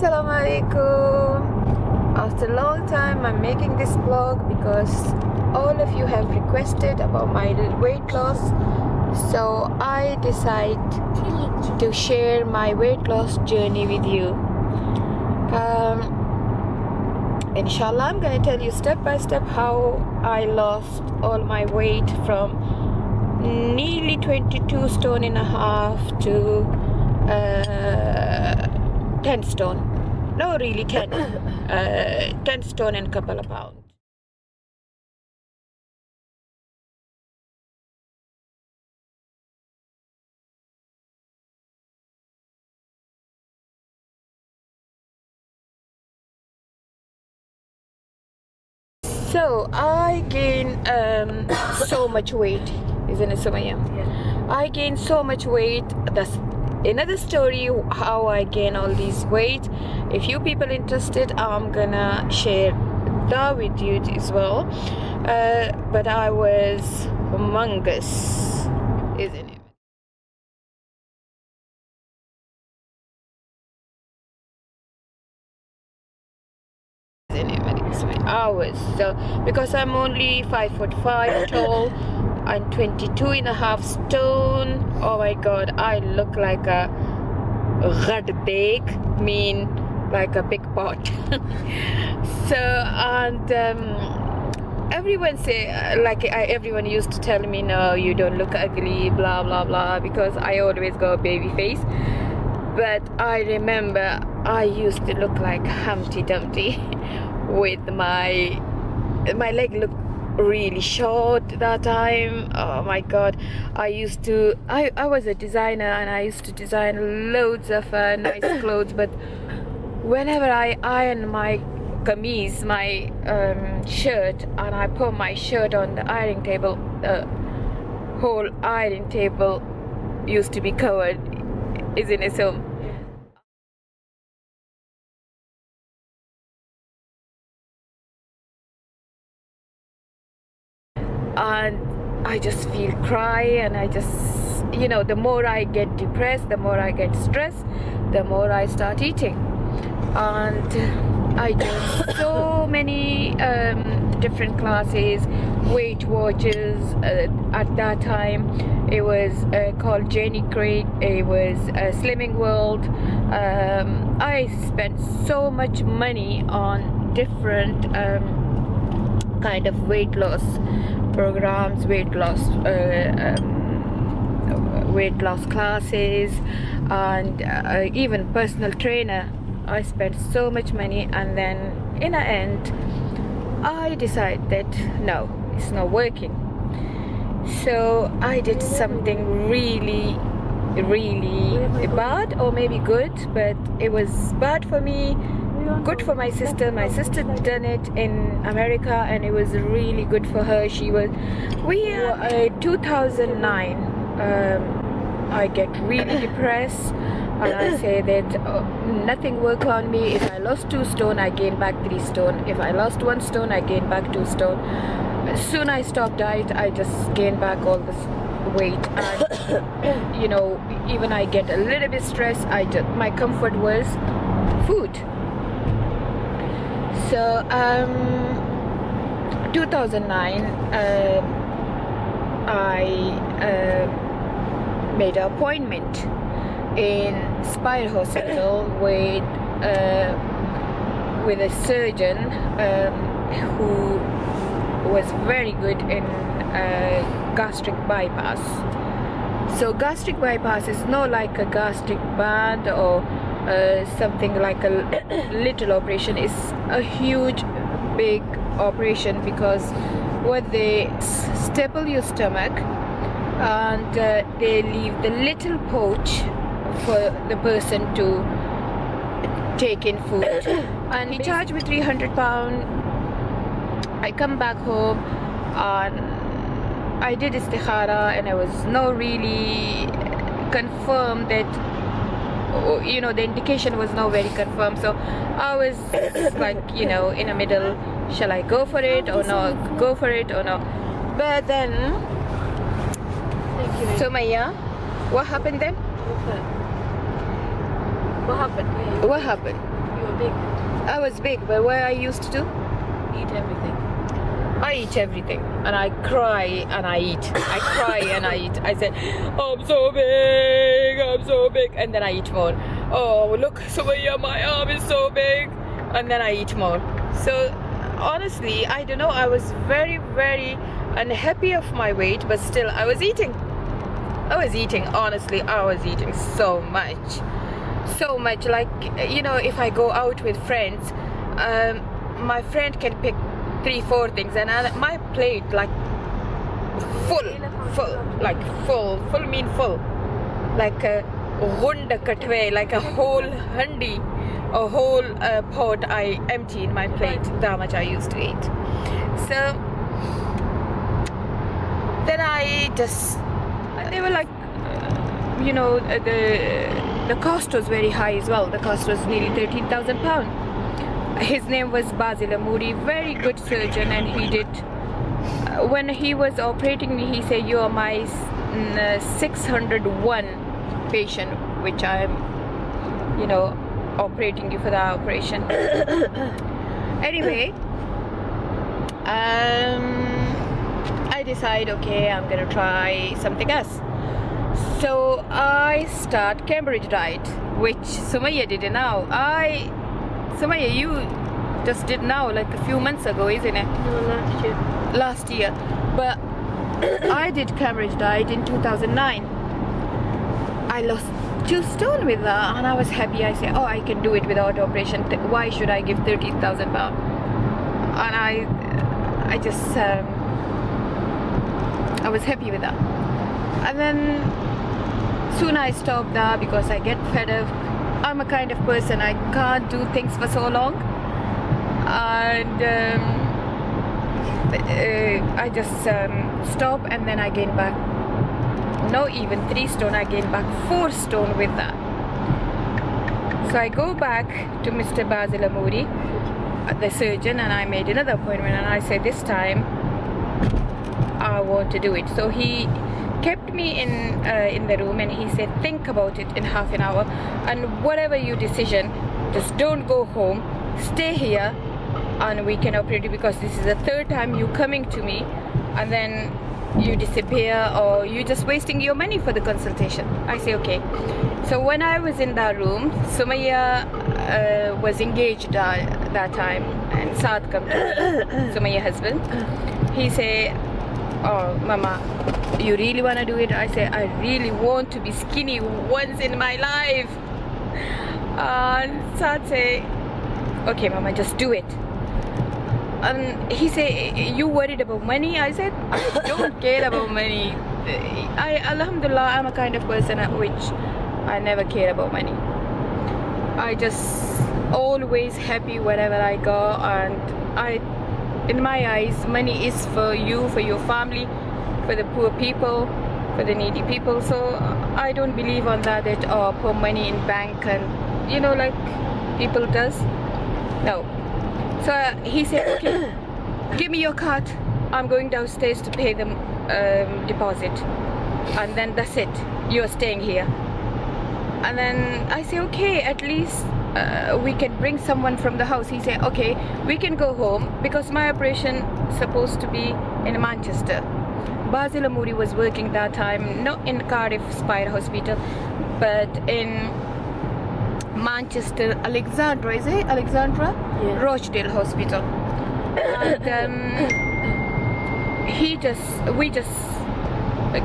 Assalamualaikum. After a long time I'm making this vlog because all of you have requested about my weight loss, so I decide to share my weight loss journey with you. Inshallah, I'm gonna tell you step by step how I lost all my weight from nearly 22 stone and a half to 10 stone. No, really 10. 10 stone and a couple of pounds. So I gained so much weight, isn't it, Sumaya? Yeah. I gained so much weight. That's another story how I gain all this weight. If you people interested, I'm gonna share that with you as well. But I was humongous, isn't it? I was so, because I'm only 5'5" tall and 22 and a half stone. Oh my god, I look like a big, mean like a big pot. So, and everyone say everyone used to tell me, no, you don't look ugly, blah blah blah, because I always go baby face. But I remember I used to look like Humpty Dumpty with my leg looked really short that time. Oh my god, I was a designer and I used to design loads of nice clothes, but whenever I iron my kameez, my shirt, and I put my shirt on the ironing table, the whole ironing table used to be covered, isn't it? So and I just feel cry, and I just, you know, the more I get depressed, the more I get stressed, the more I start eating. And I did so many different classes, Weight Watchers. At that time it was called Jenny Craig, it was Slimming World. I spent so much money on different kind of weight loss programs, weight loss classes, and even personal trainer. I spent so much money, and then in the end I decided no, it's not working. So I did something really bad, or maybe good, but it was bad for me, good for my sister. My sister done it in America and it was really good for her. 2009 I get really depressed, and I say that nothing work on me. If I lost 2 stone, I gain back 3 stone. If I lost 1 stone, I gain back 2 stone. As soon I stop diet, I just gain back all this weight. And you know, even I get a little bit stressed, my comfort was food. So 2009 I made an appointment in Spire Hospital with a surgeon who was very good in gastric bypass. So gastric bypass is not like a gastric band or something like a little operation. It's a huge big operation, because what they staple your stomach and they leave the little pouch for the person to take in food. And he charged me £300. I come back home and I did istikhara, and I was not really confirmed that, you know, the indication was not very confirmed. So I was like, you know, in the middle, shall I go for it or not, go for it or not. But then Sumaya, what happened then? What happened? What happened? You were big. I was big, but what I used to do? Eat everything. I eat everything, and I cry and I eat. I cry and I eat. I say, I'm so big, and then I eat more. Oh, look, Sumaya, my arm is so big, and then I eat more. So honestly, I don't know, I was very, very unhappy of my weight, but still I was eating. Honestly, I was eating so much. Like, you know, if I go out with friends, my friend can pick 3-4 things, and my plate like full mean full, like a gunda katwe, like a whole handi, a whole pot I empty in my plate. That much I used to eat. So then I just, they were like, you know, the cost was very high as well. The cost was nearly £13,000. His name was Basil Amouri, very good surgeon, and he did, when he was operating me, he said, you are my 601 patient, which I'm, you know, operating you for the operation. Anyway, I decide, okay, I'm gonna try something else. So I start Cambridge diet, which Sumaya did now. Sumaya, you just did now, like a few months ago, isn't it? No, Last year. But I did Cambridge diet in 2009. I lost 2 stone with that, and I was happy. I said, oh, I can do it without operation. Why should I give £13,000? And I just, I was happy with that. And then soon I stopped that because I get fed up. I'm a kind of person, I can't do things for so long, and I just stop, and then I gain back, no, even 3 stone, I gain back 4 stone with that. So I go back to Mr. Basil Amouri, the surgeon, and I made another appointment, and I said, this time I want to do it. So he kept me in the room, and he said, think about it in half an hour, and whatever your decision, just don't go home, stay here, and we can operate you, because this is the 3rd time you coming to me, and then you disappear, or you're just wasting your money for the consultation. I say, okay. So when I was in that room, Sumaya was engaged that time, and Saad come to me, Sumaya husband. He say, oh, Mama, you really want to do it? I say, I really want to be skinny once in my life. And Saad say, okay, Mama, just do it. And he say, you worried about money? I said, I don't care about money. Alhamdulillah, I'm a kind of person which I never care about money. I just always happy wherever I go, and in my eyes, money is for you, for your family, for the poor people, for the needy people. So I don't believe on that, put money in bank and, you know, like people does. No. So he said, okay, give me your card. I'm going downstairs to pay the deposit, and then that's it. You're staying here. And then I say, okay, at least we can bring someone from the house. He said, okay, we can go home, because my operation supposed to be in Manchester. Basil Amouri was working that time, not in Cardiff Spire Hospital, but in Manchester, Alexandra, is it? Alexandra? Yeah. Rochdale Hospital. And we just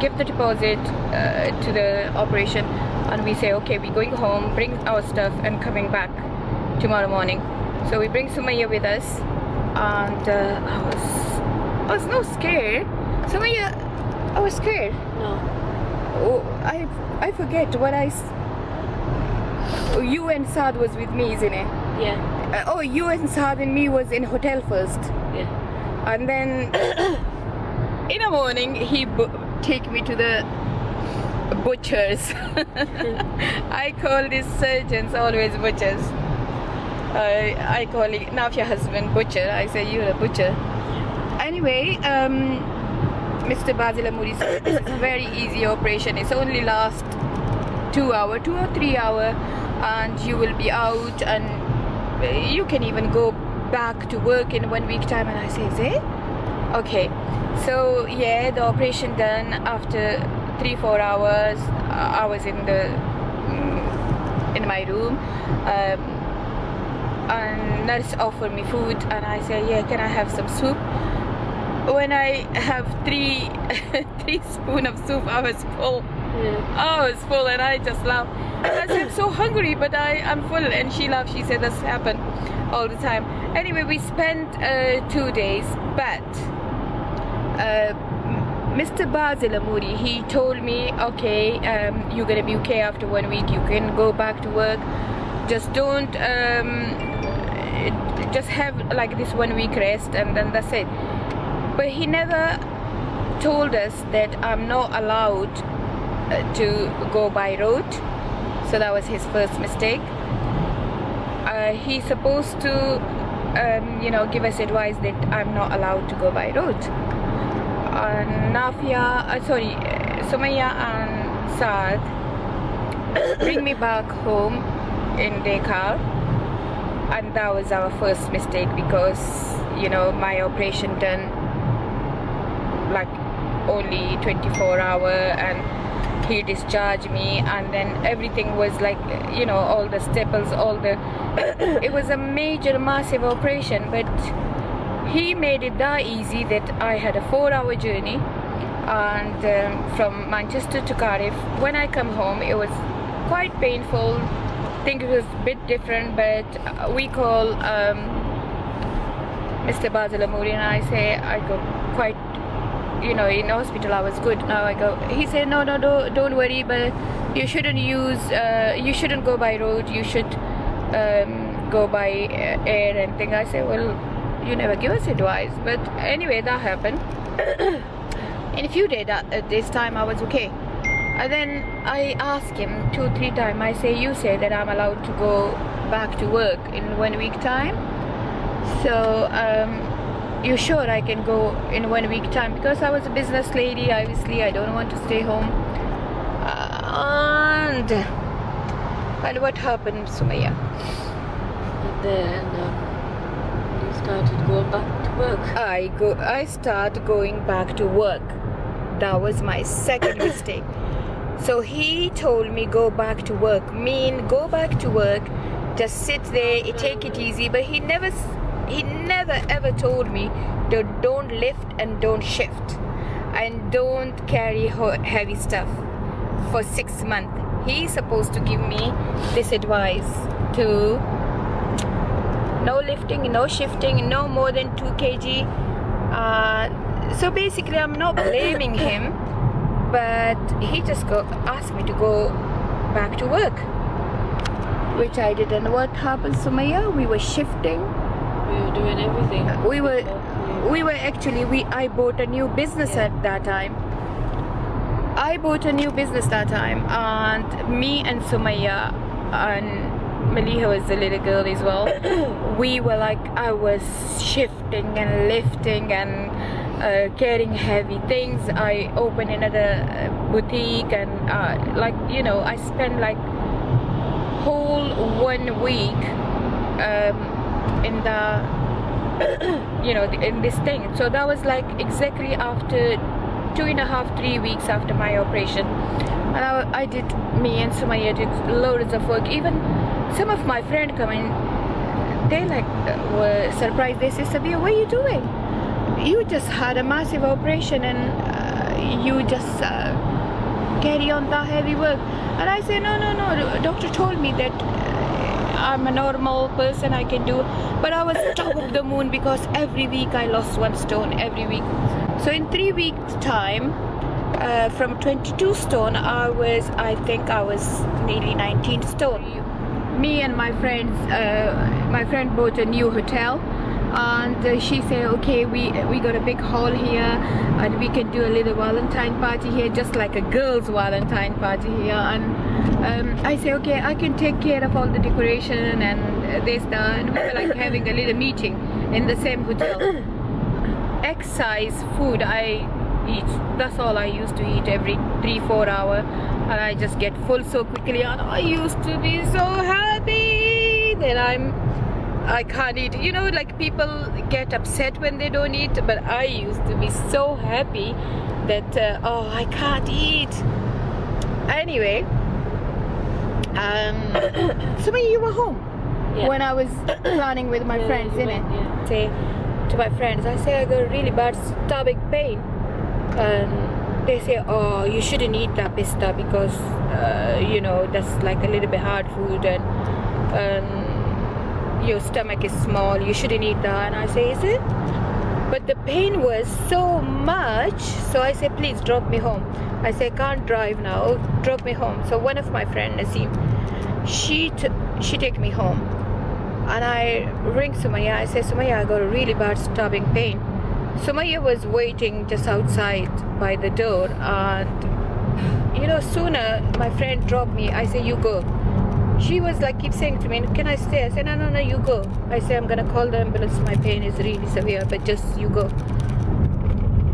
give the deposit to the operation, and we say, okay, we're going home, bring our stuff, and coming back tomorrow morning. So we bring Sumaya with us, and I was not scared. Sumaya, I was scared. No. Oh, I forget what you and Saad was with me, isn't it? Yeah. Oh, you and Saad and me was in hotel first. Yeah. And then in the morning he take me to the butchers. I call these surgeons always butchers. I call it, now your husband butcher, I say you're a butcher. Anyway, Mr. Basil Amouri said this is a very easy operation. It's only last 2 or 3 hours, and you will be out, and you can even go back to work in 1 week time. And I say, is it? Okay. So yeah, the operation done after 3-4 hours. I was in my room. And nurse offered me food, and I said, yeah, can I have some soup? When I have three spoons of soup, I was full. I was full, and I just laughed. I said, I'm so hungry, but I'm full. And she laughed. She said, that's happened all the time. Anyway, we spent 2 days, but Mr. Basil Amouri, he told me, okay, you're gonna be okay after 1 week. You can go back to work. Just don't, just have like this 1 week rest, and then that's it. But he never told us that I'm not allowed to go by road. So that was his first mistake. He's supposed to, you know, give us advice that I'm not allowed to go by road. Sumaya and Saad bring me back home in their car, and that was our first mistake, because, you know, my operation done like only 24 hours, and he discharged me, and then everything was like, you know, all the staples, all the it was a major massive operation, but he made it that easy that I had a 4-hour journey, and from Manchester to Cardiff. When I come home, it was quite painful. I think it was a bit different, but we call Mr. Basil Amouri, and I say, I go quite, you know, in hospital I was good. Now I go. He said, no, don't worry, but you shouldn't use, you shouldn't go by road. You should go by air and thing. I say, well, you never give us advice. But anyway, that happened. In a few days, this time I was okay. And then I asked him 2-3 times. I say, you say that I'm allowed to go back to work in 1 week time. So you sure I can go in 1 week time? Because I was a business lady, obviously I don't want to stay home. And what happened, Sumaya? And then you started going back to work. I started going back to work. That was my second mistake. So he told me go back to work. Go back to work, just sit there, take it easy. But he never ever told me that don't lift and don't shift and don't carry heavy stuff for 6 months. He's supposed to give me this advice to no lifting, no shifting, no more than 2 kg. So basically I'm not blaming him, but he just asked me to go back to work, which I did. And what happened, Sumaya? We were shifting. We were doing everything. I bought a new business at that time. And me and Sumaya and Maliha was the little girl as well. We were like, I was shifting and lifting and carrying heavy things. I opened another boutique, and like, you know, I spent like whole 1 week in the you know, in this thing. So that was like exactly after 2.5-3 weeks after my operation, and I did, me and Sumaya did loads of work. Even some of my friends come in, they like were surprised. They say, Sabia, what are you doing? You just had a massive operation and you just carry on that heavy work. And I say, no, doctor told me that I'm a normal person, I can do. But I was top of the moon because every week I lost 1 stone, every week. So in 3 weeks time, from 22 stone, I think I was nearly 19 stone. Me and my friends, my friend bought a new hotel, and she said, okay, we got a big hall here and we can do a little Valentine party here, just like a girl's Valentine party here. And I say, okay, I can take care of all the decoration and this, that. And we were like having a little meeting in the same hotel. Excise food I eat, that's all I used to eat every 3-4 hours, and I just get full so quickly. And I used to be so happy that I'm I can't eat. You know, like people get upset when they don't eat, but I used to be so happy that oh, I can't eat. Anyway, so when you were home, when I was planning with my friends, innit? Yeah. say to my friends, I say I got really bad stomach pain, and they say, oh, you shouldn't eat that pista because you know, that's like a little bit hard food, and your stomach is small, you shouldn't eat that. And I say, is it? But the pain was so much, so I say, please drop me home. I say, I can't drive now, drop me home. So one of my friends, Naseem, she take me home, and I ring Sumaya. I say, Sumaya, I got a really bad stomach pain. Sumaya was waiting just outside by the door, and you know, sooner my friend dropped me. I say, you go. She was like, keep saying to me, can I stay? I said, no, no, no, you go. I say, I'm gonna call the ambulance, my pain is really severe, but just you go.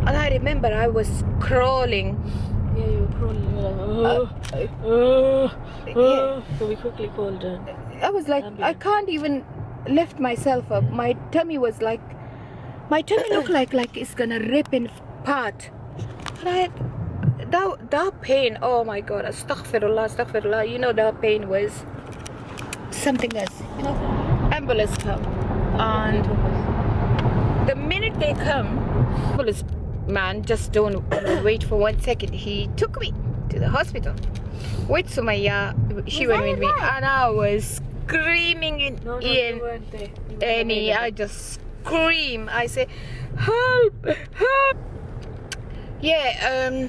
And I remember I was crawling. Yeah, you were crawling. You were like, Yeah. So we quickly called her. I was like, I can't even lift myself up. My tummy was like, my tummy looked like it's gonna rip in part. And that pain, oh my God, astaghfirullah, astaghfirullah. You know, that pain was something else. You know, ambulance come, and the minute they come, ambulance man just don't wait for 1 second. He took me to the hospital with Sumaya. She went with me, and I was screaming in No, you weren't there. You weren't Annie. available. I just scream. I say, help, help. Yeah,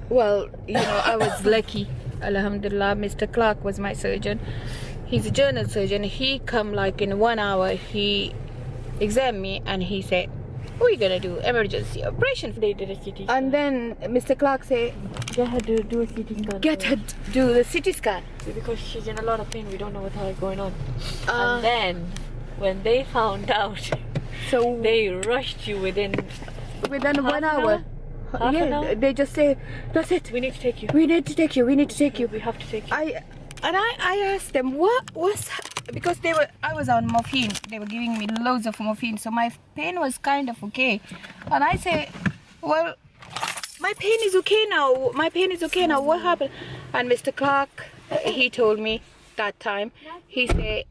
well, you know, I was lucky. Alhamdulillah, Mr. Clark was my surgeon. He's a general surgeon. He come like in 1 hour. He examined me and he said, what are you gonna do? Emergency operation. They did a CT scan. And then Mr. Clark said, Get her to do a CT scan. get her first. to do the CT scan. See, because she's in a lot of pain. We don't know what the hell is going on. Uh, And then, when they found out, So they rushed you within. within half 1 an hour, hour? Half an hour? they just say, that's it. We need to take you. We need to take you. We need to take you. We have to take you. I asked them what was, because I was on morphine. They were giving me loads of morphine, so my pain was kind of okay. And I say, well, my pain is okay now. My pain is okay now. What happened? And Mr. Clark, he told me that time. He said,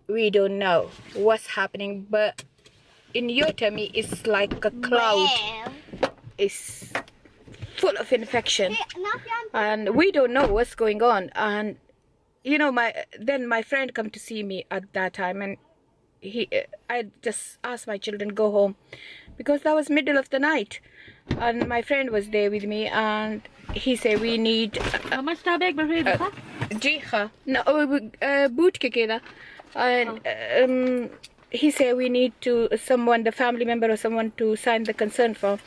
we don't know what's happening, but in your tummy it's like a cloud. It's full of infection, and we don't know what's going on. And you know, then my friend come to see me at that time, and I just asked my children go home because that was middle of the night, and my friend was there with me, and he said we need How much tabak jiha no boot ke keda, and he said we need to someone, the family member or someone, to sign the consent form.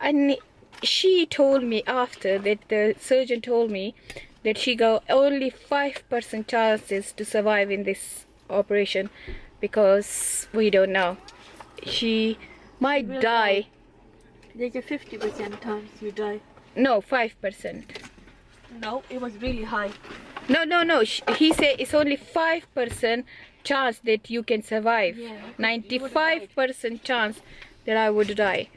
And she told me after that, the surgeon told me that she got only 5% chances to survive in this operation because we don't know. She might will die. There's a 50% chance you die. No, 5%. No, it was really high. No. He said it's only 5% chance that you can survive. Yeah, 95% chance that I would die.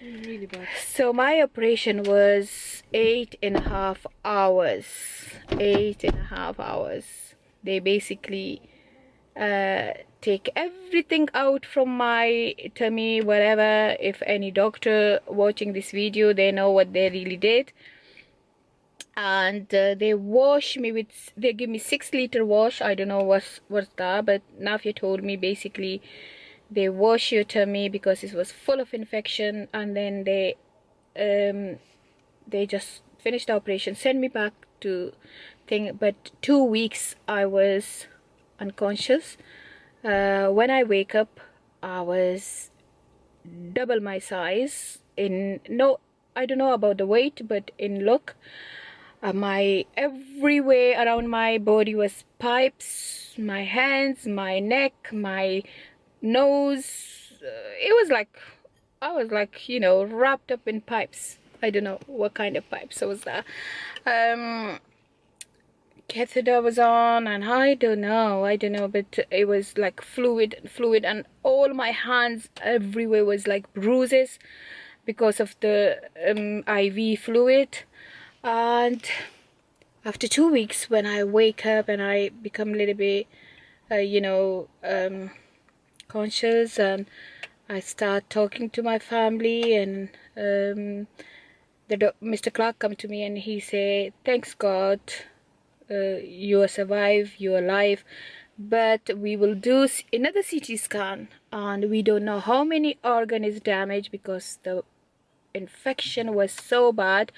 Really bad. So my operation was 8.5 hours. 8.5 hours. They basically take everything out from my tummy, whatever. If any doctor watching this video, they know what they really did. And they wash me with, they give me 6-liter wash. I don't know what's that, but Nafia told me basically they wash your tummy because it was full of infection, and then they just finished the operation, send me back to thing. But 2 weeks I was unconscious. When I wake up, I was double my size. I don't know about the weight, but in look, my everywhere around my body was pipes. My hands, my neck, my nose, it was like I was like, you know, wrapped up in pipes. I don't know what kind of pipes was that. catheter was on, and I don't know, but it was like fluid, and all my hands everywhere was like bruises because of the IV fluid. And after 2 weeks, when I wake up and I become a little bit conscious, and I start talking to my family, and Mr. Clark come to me and he say, thanks God, you are survive, you are alive, but we will do another CT scan, and we don't know how many organ is damaged because the infection was so bad.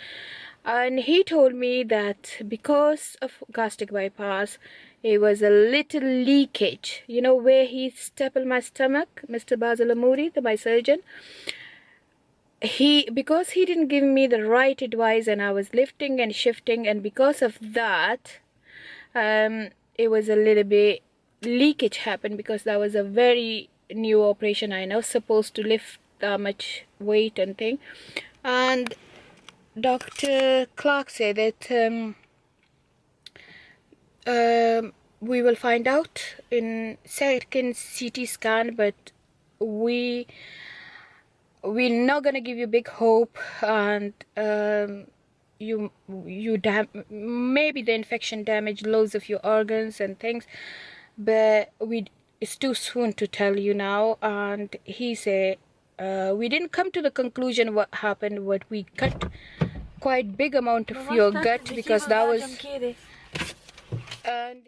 And he told me that because of gastric bypass, it was a little leakage, you know, where he stapled my stomach, Mr. Basil Amouri, my surgeon. Because he didn't give me the right advice, and I was lifting and shifting, and because of that, it was a little bit leakage happened, because that was a very new operation. I know supposed to lift that much weight and thing. And Dr. Clark said that we will find out in second CT scan, but we're not gonna give you big hope, and maybe the infection damaged loads of your organs and things, but it's too soon to tell you now. And he said we didn't come to the conclusion what happened, but we cut quite big amount of your gut, because that was and